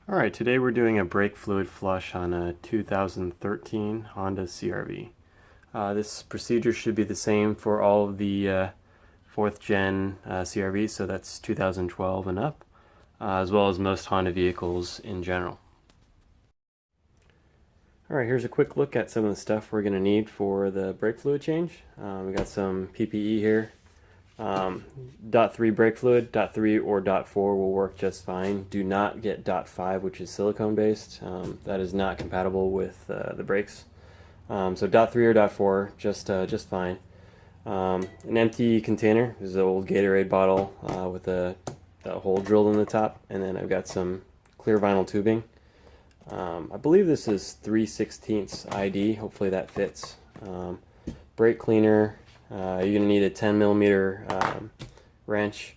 Alright, today we're doing a brake fluid flush on a 2013 Honda CRV. This procedure should be the same for all of the 4th gen CRVs, so that's 2012 and up, as well as most Honda vehicles in general. Alright, here's a quick look at some of the stuff we're going to need for the brake fluid change. We got some PPE here. DOT3 brake fluid, DOT3 or DOT4 will work just fine. Do not get DOT5, which is silicone based. That is not compatible with the brakes. So DOT3 or DOT4, just fine. An empty container. This is an old Gatorade bottle with a hole drilled in the top, and then I've got some clear vinyl tubing. I believe this is 3/16 ID. Hopefully that fits. Brake cleaner. You're going to need a 10mm wrench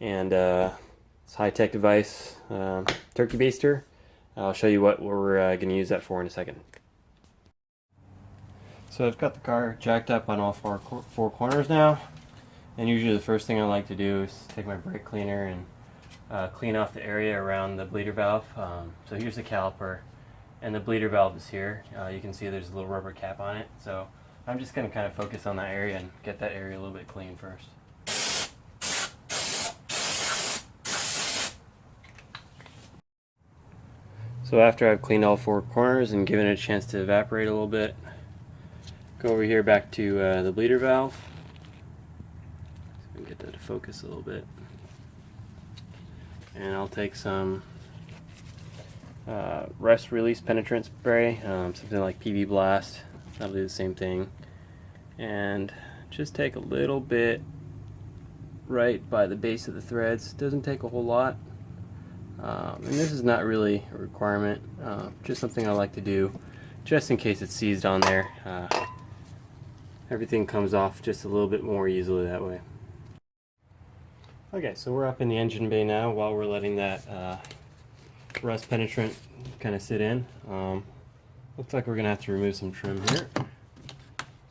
and this high-tech device, turkey baster. I'll show you what we're going to use that for in a second. So I've got the car jacked up on all four corners now, and usually the first thing I like to do is take my brake cleaner and clean off the area around the bleeder valve. So here's the caliper, and the bleeder valve is here. You can see there's a little rubber cap on it, so I'm just going to kind of focus on that area and get that area a little bit clean first. So after I've cleaned all four corners and given it a chance to evaporate a little bit, go over here back to the bleeder valve. So we can get that to focus a little bit. And I'll take some rust release penetrant spray, something like PB Blast. That'll do the same thing, and just take a little bit right by the base of the threads. Doesn't take a whole lot, and this is not really a requirement, just something I like to do just in case it's seized on there. Everything comes off just a little bit more easily that way. Okay, so we're up in the engine bay now while we're letting that rust penetrant kind of sit in. Looks like we're going to have to remove some trim here.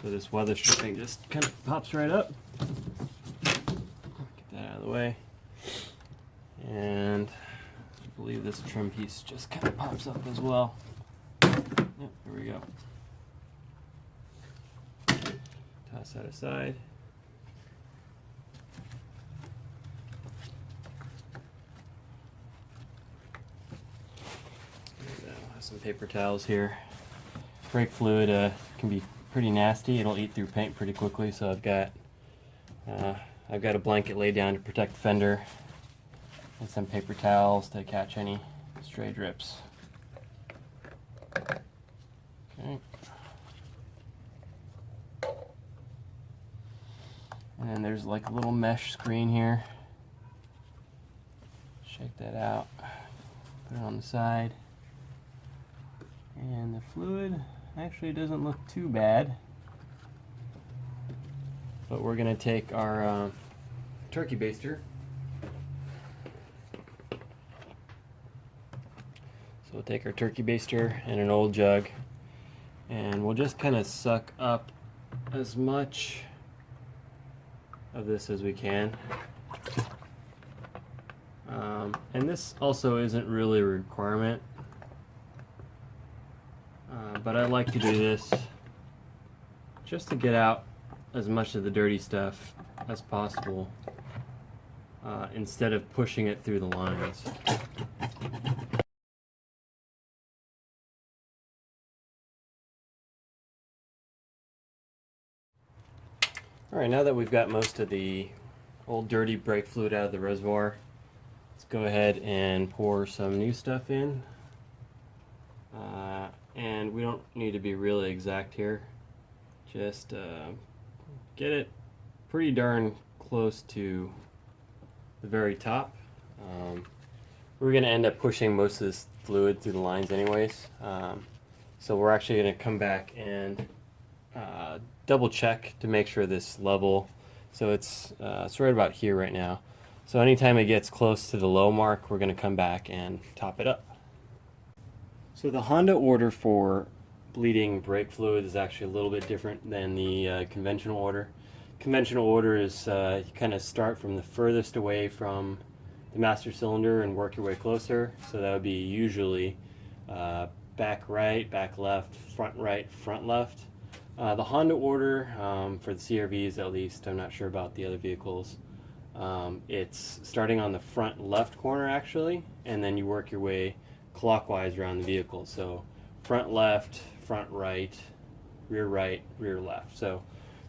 So this weather stripping just kind of pops right up. Get that out of the way. And I believe this trim piece just kind of pops up as well. Yep, there we go. Toss that aside. And I'll have some paper towels here. Brake fluid can be pretty nasty. It'll eat through paint pretty quickly, so I've got a blanket laid down to protect the fender, and some paper towels to catch any stray drips. Okay. And then there's like a little mesh screen here. Shake that out. Put it on the side. And the fluid actually doesn't look too bad, but we're going to take our turkey baster. So we'll take our turkey baster and an old jug, and we'll just kind of suck up as much of this as we can. And this also isn't really a requirement, but I like to do this just to get out as much of the dirty stuff as possible, instead of pushing it through the lines. Alright, now that we've got most of the old dirty brake fluid out of the reservoir, let's go ahead and pour some new stuff in. And we don't need to be really exact here. Just get it pretty darn close to the very top. We're going to end up pushing most of this fluid through the lines anyways. So we're actually going to come back and double check to make sure this level. So it's right about here right now. So anytime it gets close to the low mark, we're going to come back and top it up. So the Honda order for bleeding brake fluid is actually a little bit different than the conventional order. Conventional order is you kind of start from the furthest away from the master cylinder and work your way closer. So that would be usually back right, back left, front left. The Honda order, for the CRVs at least, I'm not sure about the other vehicles, it's starting on the front left corner actually, and then you work your way clockwise around the vehicle. So front left, front right, rear left. So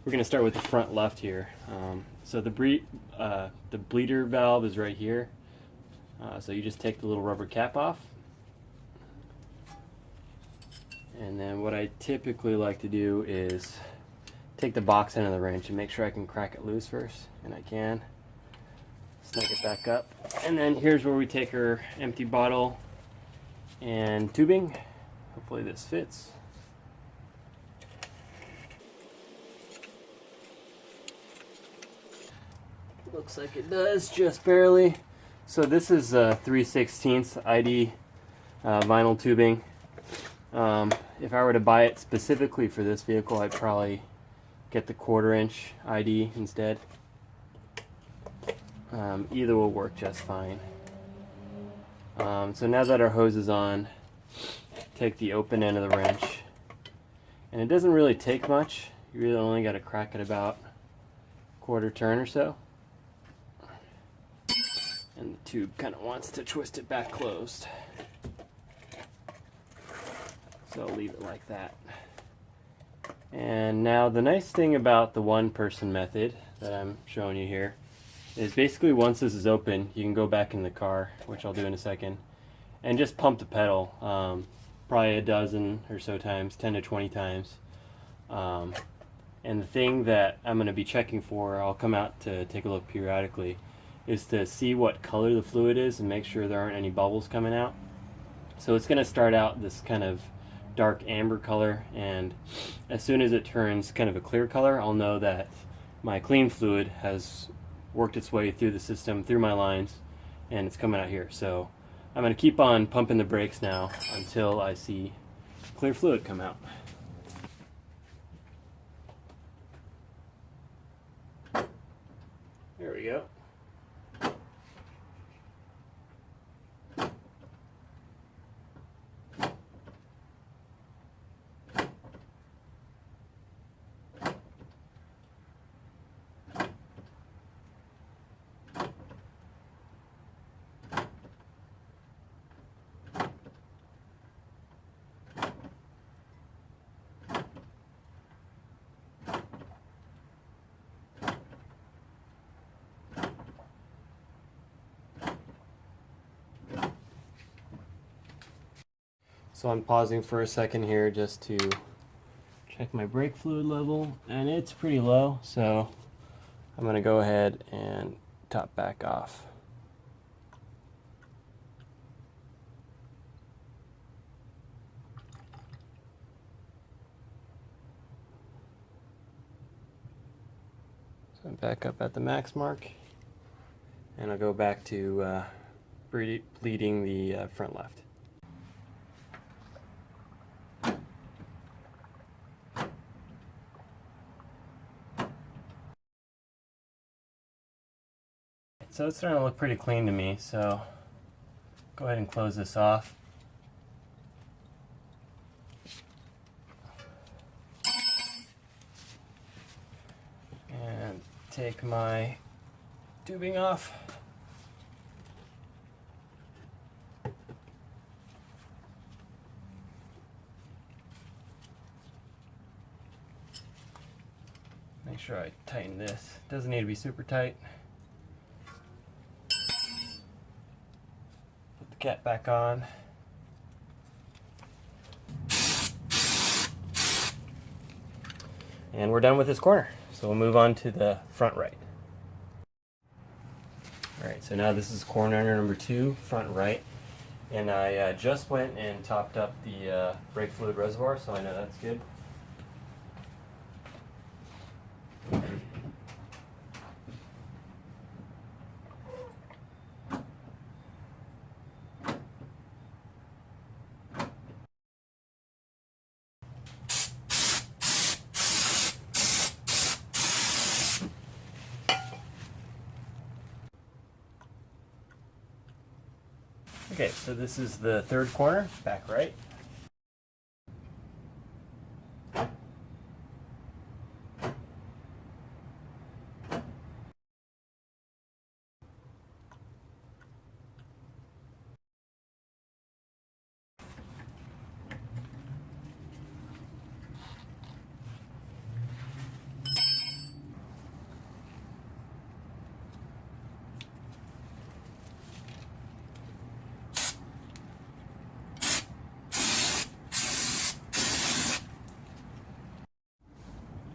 we're going to start with the front left here. So the bleeder valve is right here. So you just take the little rubber cap off. And then what I typically like to do is take the box end of the wrench and make sure I can crack it loose first. And I can. Snug it back up. And then here's where we take our empty bottle and tubing. Hopefully this fits. Looks like it does, just barely. So this is 3/16 ID vinyl tubing. If I were to buy it specifically for this vehicle, I'd probably get the 1/4" ID instead. Either will work just fine. So now that our hose is on, take the open end of the wrench. And it doesn't really take much. You really only got to crack it about 1/4 turn or so. And the tube kind of wants to twist it back closed. So I'll leave it like that. And now the nice thing about the one-person method that I'm showing you here is basically once this is open, you can go back in the car, which I'll do in a second, and just pump the pedal probably a dozen or so times, 10 to 20 times. And the thing that I'm going to be checking for, I'll come out to take a look periodically, is to see what color the fluid is and make sure there aren't any bubbles coming out. So it's going to start out this kind of dark amber color, and as soon as it turns kind of a clear color, I'll know that my clean fluid has worked its way through the system, through my lines, and it's coming out here. So I'm going to keep on pumping the brakes now until I see clear fluid come out. There we go. So I'm pausing for a second here just to check my brake fluid level, and it's pretty low, so I'm going to go ahead and top back off. So I'm back up at the max mark, and I'll go back to bleeding the front left. So it's starting to look pretty clean to me, so go ahead and close this off. And take my tubing off. Make sure I tighten this. It doesn't need to be super tight. Cap back on. And we're done with this corner. So we'll move on to the front right. Alright, so now this is corner number 2, front right. And I just went and topped up the brake fluid reservoir, so I know that's good. Okay, so this is the third corner, back right.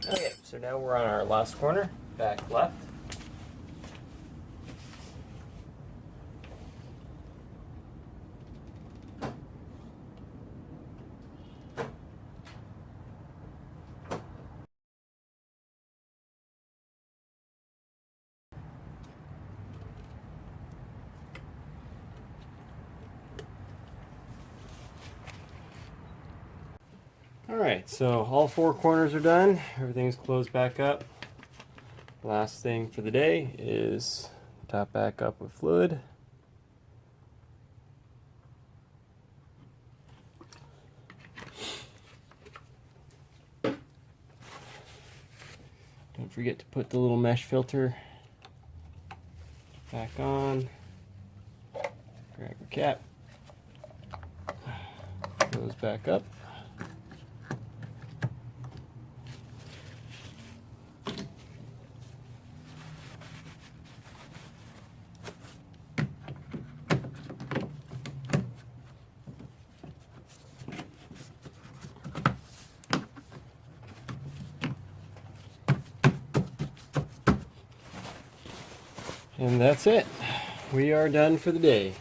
Okay, so now we're on our last corner, back left. Alright, so all four corners are done. Everything's closed back up. Last thing for the day is top back up with fluid. Don't forget to put the little mesh filter back on. Grab your cap. Goes back up. And that's it. We are done for the day.